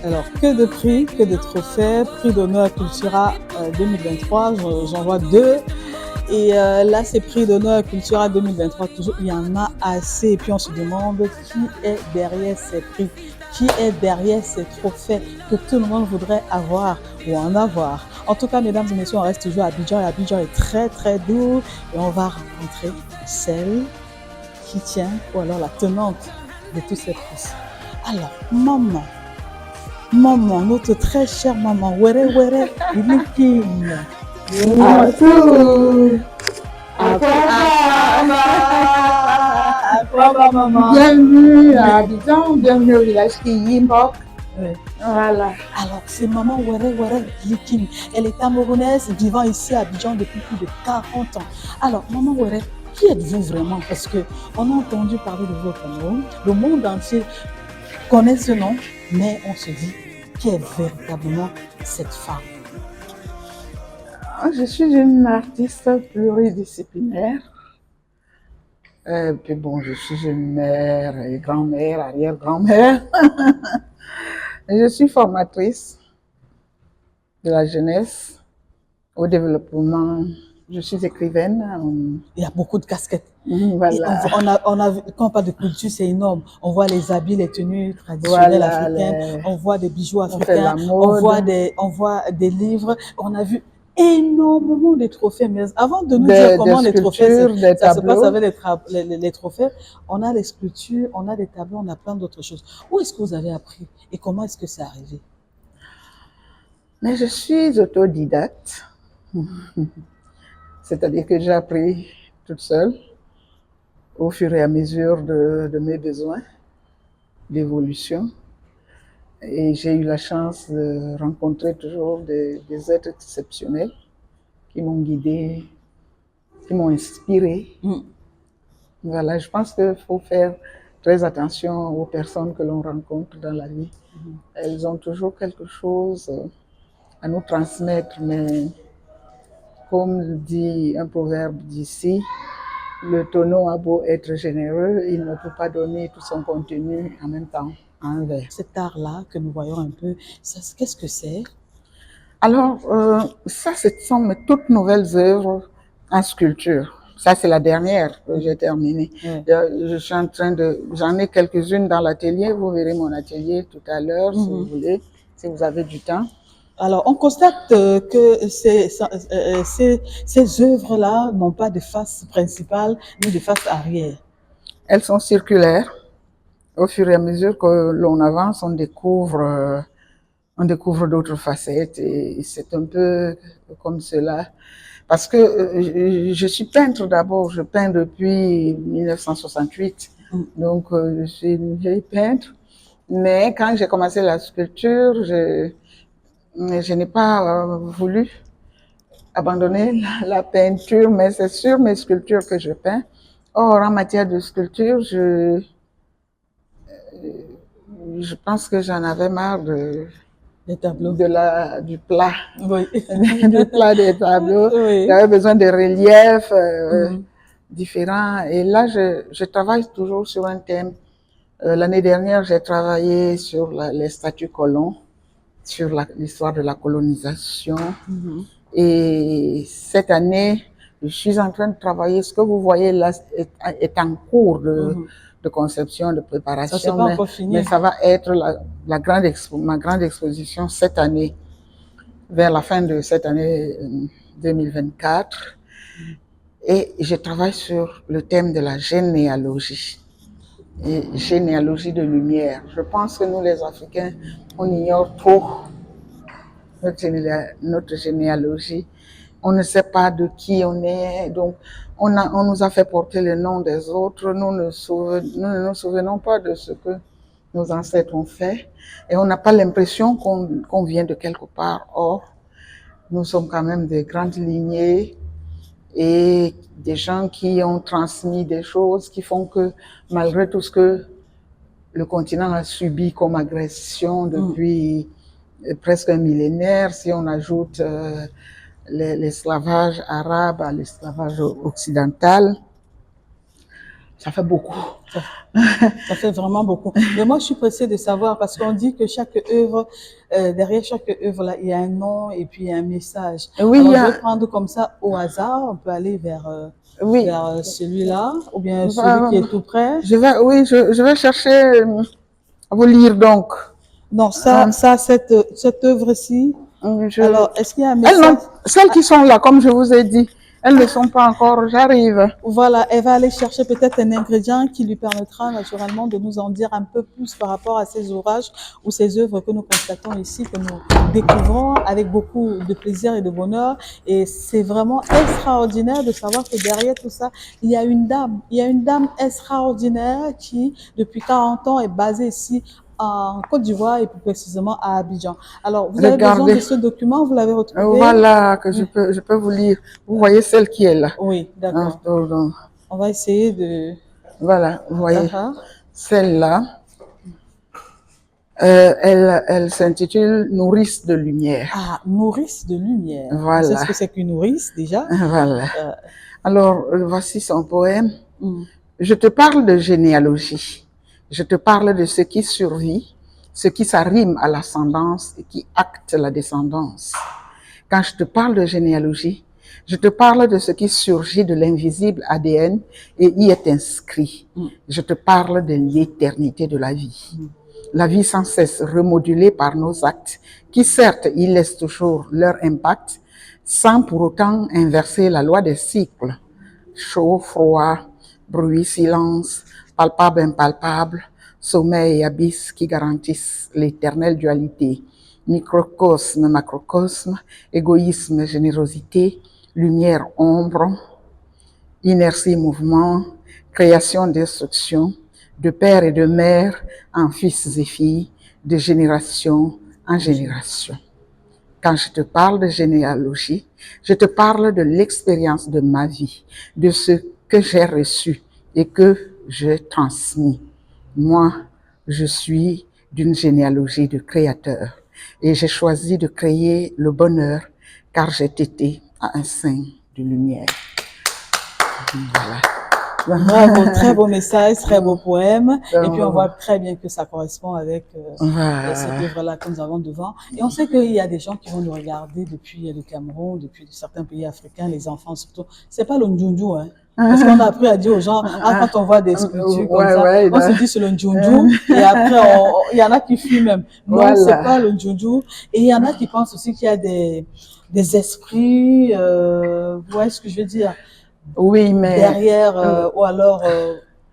Alors, que de prix, que de trophées, prix d'honneur Cultura 2023, j'en vois deux. Et là, ces prix d'honneur Cultura 2023, toujours, il y en a assez. Et puis on se demande qui est derrière ces prix, qui est derrière ces trophées que tout le monde voudrait avoir ou en avoir. En tout cas, mesdames et messieurs, on reste toujours à Abidjan et Abidjan est très très doux et on va rencontrer celle qui tient ou alors la tenante de tous ces prix. Alors, maman, notre très chère maman, Were Were Ilikin. Aquaba, maman. Bienvenue à Abidjan, bienvenue au village Kiyimbok. Oui. Voilà. Alors, c'est maman Were Ilikin. Elle est camerounaise vivant ici à Abidjan depuis plus de 40 ans. Alors, maman Were, qui êtes-vous vraiment? Parce qu'on a entendu parler de vous au Cameroun. Le monde entier connaît ce nom, mais on se dit, qui est véritablement cette femme? Je suis une artiste pluridisciplinaire. Puis bon, je suis une mère et grand-mère, arrière-grand-mère. Je suis formatrice de la jeunesse au développement. Je suis écrivaine. Il y a beaucoup de casquettes. Voilà. Quand on parle de culture, c'est énorme. On voit les habits, les tenues traditionnelles africaines, on voit des bijoux africains, on voit des livres. On a vu énormément de trophées. Mais avant de nous dire comment les trophées, ça se passe avec les trophées, on a les sculptures, on a des tableaux, on a plein d'autres choses. Où est-ce que vous avez appris et comment est-ce que c'est arrivé? Mais je suis autodidacte. C'est-à-dire que j'ai appris toute seule au fur et à mesure de mes besoins d'évolution. Et j'ai eu la chance de rencontrer toujours des êtres exceptionnels qui m'ont guidée, qui m'ont inspirée. Voilà, je pense qu'il faut faire très attention aux personnes que l'on rencontre dans la vie. Elles ont toujours quelque chose à nous transmettre, mais comme dit un proverbe d'ici, le tonneau a beau être généreux, il ne peut pas donner tout son contenu en même temps à un verre. Cet art-là que nous voyons un peu, qu'est-ce que c'est? Alors, ça, ce sont mes toutes nouvelles œuvres en sculpture. Ça, c'est la dernière que j'ai terminée. Je suis en train j'en ai quelques-unes dans l'atelier. Vous verrez mon atelier tout à l'heure, si vous voulez, si vous avez du temps. Alors, on constate que ces œuvres-là n'ont pas de face principale ni de face arrière. Elles sont circulaires. Au fur et à mesure que l'on avance, on découvre d'autres facettes et c'est un peu comme cela. Parce que je suis peintre d'abord, je peins depuis 1968, donc je suis une vieille peintre. Mais quand j'ai commencé la sculpture, je n'ai pas voulu abandonner la peinture, mais c'est sur mes sculptures que je peins. Or, en matière de sculpture, je pense que j'en avais marre des tableaux. Du plat. Oui. Du plat des tableaux. Oui. J'avais besoin de reliefs différents. Et là, je travaille toujours sur un thème. L'année dernière, j'ai travaillé sur les statues colons, sur l'histoire de la colonisation. Et cette année, je suis en train de travailler. Ce que vous voyez là est en cours de conception, de préparation. Ça, c'est pas encore fini. Mais ça va être ma grande exposition cette année, vers la fin de cette année 2024. Et je travaille sur le thème de la généalogie. Et généalogie de lumière. Je pense que nous, les Africains, on ignore trop notre généalogie. On ne sait pas de qui on est, donc on nous a fait porter le nom des autres. Nous ne nous souvenons pas de ce que nos ancêtres ont fait et on n'a pas l'impression qu'on vient de quelque part. Or, nous sommes quand même des grandes lignées et des gens qui ont transmis des choses qui font que malgré tout ce que le continent a subi comme agression depuis presque un millénaire, si on ajoute l'esclavage arabe à l'esclavage occidental, ça fait beaucoup. Ça fait vraiment beaucoup. Mais moi, je suis pressée de savoir parce qu'on dit que chaque œuvre, derrière chaque œuvre, là, il y a un nom et puis il y a un message. Oui, Alors, je vais prendre comme ça au hasard. On peut aller vers, oui. vers celui-là ou bien celui qui est tout près. Je vais chercher à vous lire donc. Non, cette œuvre-ci. Alors, est-ce qu'il y a un Elles message? celles qui sont là, comme je vous ai dit, elles ne sont pas encore, j'arrive. Voilà, elle va aller chercher peut-être un ingrédient qui lui permettra naturellement de nous en dire un peu plus par rapport à ces ouvrages ou ces œuvres que nous constatons ici, que nous découvrons avec beaucoup de plaisir et de bonheur. Et c'est vraiment extraordinaire de savoir que derrière tout ça, il y a une dame extraordinaire qui, depuis 40 ans, est basée ici en Côte d'Ivoire et plus précisément à Abidjan. Alors, vous avez besoin de ce document, vous l'avez retrouvé? Voilà, que je peux vous lire. Vous voyez celle qui est là. Oui, d'accord. On va essayer de... Voilà, vous voyez, celle-là, elle s'intitule Nourrice de lumière. Ah, nourrice de lumière. Voilà. C'est ce que c'est qu'une nourrice, déjà? Voilà. Alors, voici son poème. Je te parle de généalogie. Je te parle de ce qui survit, ce qui s'arrime à l'ascendance et qui acte la descendance. Quand je te parle de généalogie, je te parle de ce qui surgit de l'invisible ADN et y est inscrit. Je te parle de l'éternité de la vie. La vie sans cesse remodulée par nos actes, qui certes y laissent toujours leur impact, sans pour autant inverser la loi des cycles. Chaud, froid, bruit, silence, palpable, impalpable, sommeil et abysse qui garantissent l'éternelle dualité. Microcosme, macrocosme, égoïsme, générosité, lumière, ombre, inertie, mouvement, création, destruction, de père et de mère en fils et filles, de génération en génération. Quand je te parle de généalogie, je te parle de l'expérience de ma vie, de ce que j'ai reçu et que j'ai transmis. Moi, je suis d'une généalogie de créateurs et j'ai choisi de créer le bonheur car j'ai été à un sein de lumière. Voilà. Bravo, très beau message, très beau poème. Et puis on voit très bien que ça correspond avec cette œuvre-là que nous avons devant. Et on sait qu'il y a des gens qui vont nous regarder depuis le Cameroun, depuis certains pays africains, les enfants surtout. C'est pas le Ndjoundjou, hein. Parce qu'on a appris à dire aux gens, quand on voit des sculptures comme ça, on se dit c'est le Ndjoundjou. Et après, il y en a qui fuient même. Non, c'est pas le Ndjoundjou. Et il y en a qui pensent aussi qu'il y a des esprits, vous voyez ce que je veux dire? Oui, mais derrière ou alors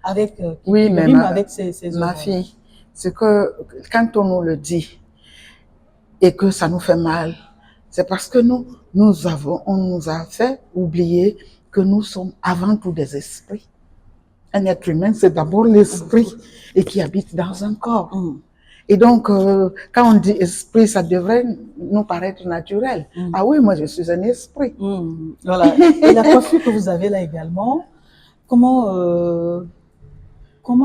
avec oui, mais avec ces ma fille, c'est que quand on nous le dit et que ça nous fait mal, c'est parce que on nous a fait oublier que nous sommes avant tout des esprits. Un être humain, c'est d'abord l'esprit et qui habite dans un corps. Et donc, quand on dit esprit, ça devrait nous paraître naturel. Ah oui, moi, je suis un esprit. Voilà. Et la coiffure que vous avez là également, comment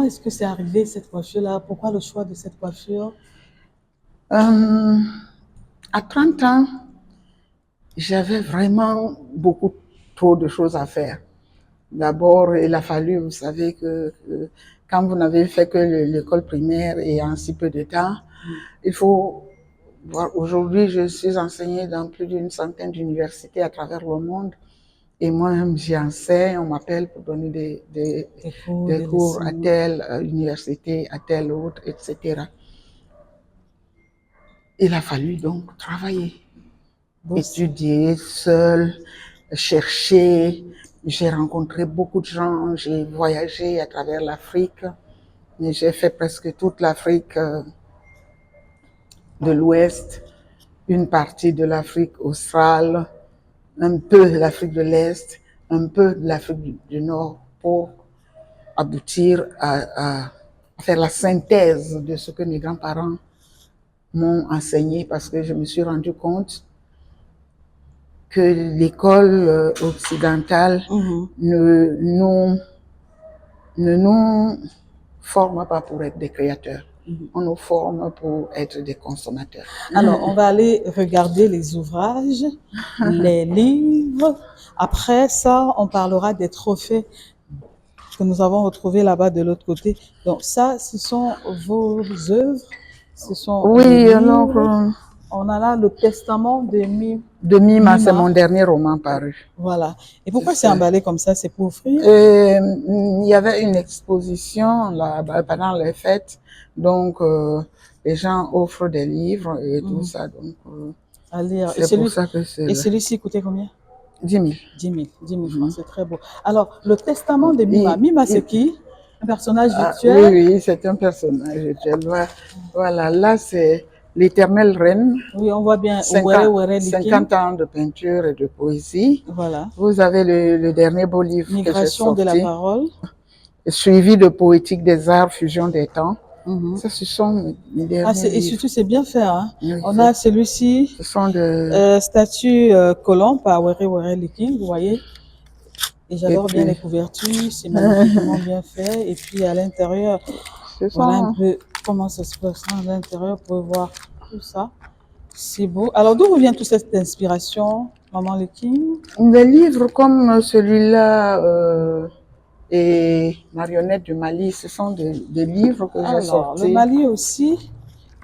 est-ce que c'est arrivé, cette coiffure-là? Pourquoi le choix de cette coiffure? À 30 ans, j'avais vraiment beaucoup trop de choses à faire. D'abord, il a fallu, vous savez, que quand vous n'avez fait que l'école primaire et en si peu de temps, il faut voir. Aujourd'hui, je suis enseignée dans plus d'une centaine d'universités à travers le monde. Et moi-même, j'y enseigne, on m'appelle pour donner des cours à telle université, à telle autre, etc. Il a fallu donc travailler, étudier seul, chercher. J'ai rencontré beaucoup de gens, j'ai voyagé à travers l'Afrique, j'ai fait presque toute l'Afrique de l'Ouest, une partie de l'Afrique australe, un peu de l'Afrique de l'Est, un peu de l'Afrique du Nord pour aboutir à faire la synthèse de ce que mes grands-parents m'ont enseigné parce que je me suis rendu compte que l'école occidentale ne nous forme pas pour être des créateurs. On nous forme pour être des consommateurs. Alors, on va aller regarder les ouvrages, les livres. Après ça, on parlera des trophées que nous avons retrouvées là-bas de l'autre côté. Donc ça, ce sont vos œuvres, ce sont les Oui, livres. alors, On a là le Testament de Mima. de Mima, c'est mon dernier roman paru. Voilà. Et pourquoi C'est c'est ça. emballé comme ça? C'est pour offrir? Il y avait une exposition là, pendant les fêtes, donc les gens offrent des livres et tout ça, donc À lire. c'est pour ça que c'est Et là. celui-ci coûtait combien? 10 000. 10 000 francs, c'est très beau. Alors, le Testament de Mima. Mima, c'est qui? Un personnage Oui, virtuel? oui, c'est un personnage virtuel. Voilà, là c'est l'éternelle reine. Oui, on voit bien 50 ans de peinture et de poésie. Voilà. Vous avez le dernier beau livre que j'ai Migration de la sorti, parole. suivi de Poétique des arts, fusion des temps. Ça, ce sont mes derniers Et livres. surtout, c'est bien fait. Hein? Oui, On a celui-ci, ce sont de... statue colombe par Were Liking, vous voyez. Et j'adore bien puis- les couvertures, c'est magnifiquement bien fait. Et puis à l'intérieur, Ce voilà un sont peu comment ça se passe à l'intérieur. Vous pouvez voir tout ça. C'est beau. Alors d'où vient toute cette inspiration, Maman Liking? des livres comme celui-là et Marionnette du Mali. Ce sont des livres que j'ai Alors, le sortis. Mali aussi,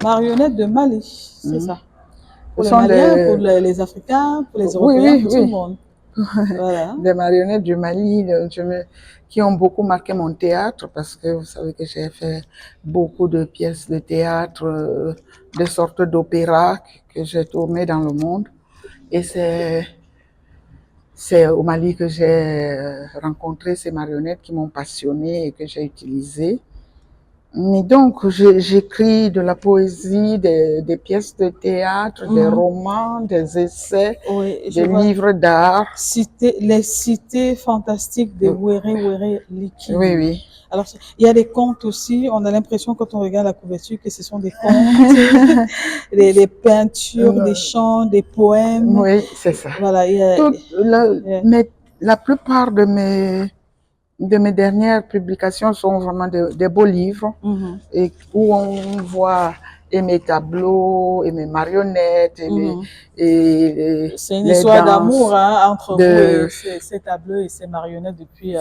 marionnette de Mali, c'est ça. Ce Pour les sont Maliens, pour les Africains, pour les Européens, pour tout le monde. Voilà. Des marionnettes du Mali qui ont beaucoup marqué mon théâtre parce que vous savez que j'ai fait beaucoup de pièces de théâtre, des sortes d'opéras que j'ai tourné dans le monde. Et c'est au Mali que j'ai rencontré ces marionnettes qui m'ont passionné et que j'ai utilisées. Et donc, j'écris de la poésie, des pièces de théâtre, des romans, des essais, des livres d'art. Les cités fantastiques de Were Liking. Oui, oui. Alors, il y a des contes aussi. On a l'impression, quand on regarde la couverture, que ce sont des contes, des peintures, des chants, des poèmes. Oui, c'est ça. Voilà. Mais la plupart de mes dernières publications sont vraiment des beaux livres et où on voit et mes tableaux et mes marionnettes et c'est une histoire d'amour hein, entre vous et ces tableaux et ces marionnettes depuis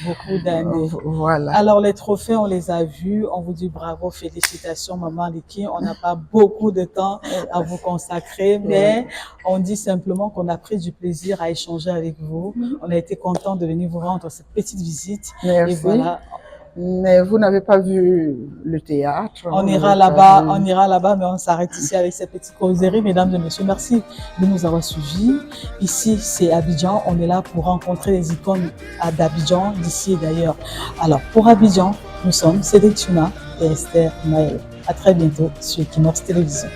beaucoup d'années. Voilà. Alors les trophées, on les a vus. On vous dit bravo, félicitations, Maman Liking. On n'a pas beaucoup de temps à vous consacrer, mais on dit simplement qu'on a pris du plaisir à échanger avec vous. On a été content de venir vous rendre cette petite visite. Merci. Et voilà. Mais vous n'avez pas vu le théâtre. On ira là-bas, mais on s'arrête ici avec cette petite causerie. Mesdames et messieurs, merci de nous avoir suivis. Ici, c'est Abidjan. On est là pour rencontrer les icônes d'Abidjan, d'ici et d'ailleurs. Alors, pour Abidjan, nous sommes Cédric Tuna et Esther Maël. À très bientôt sur Equinox Télévision.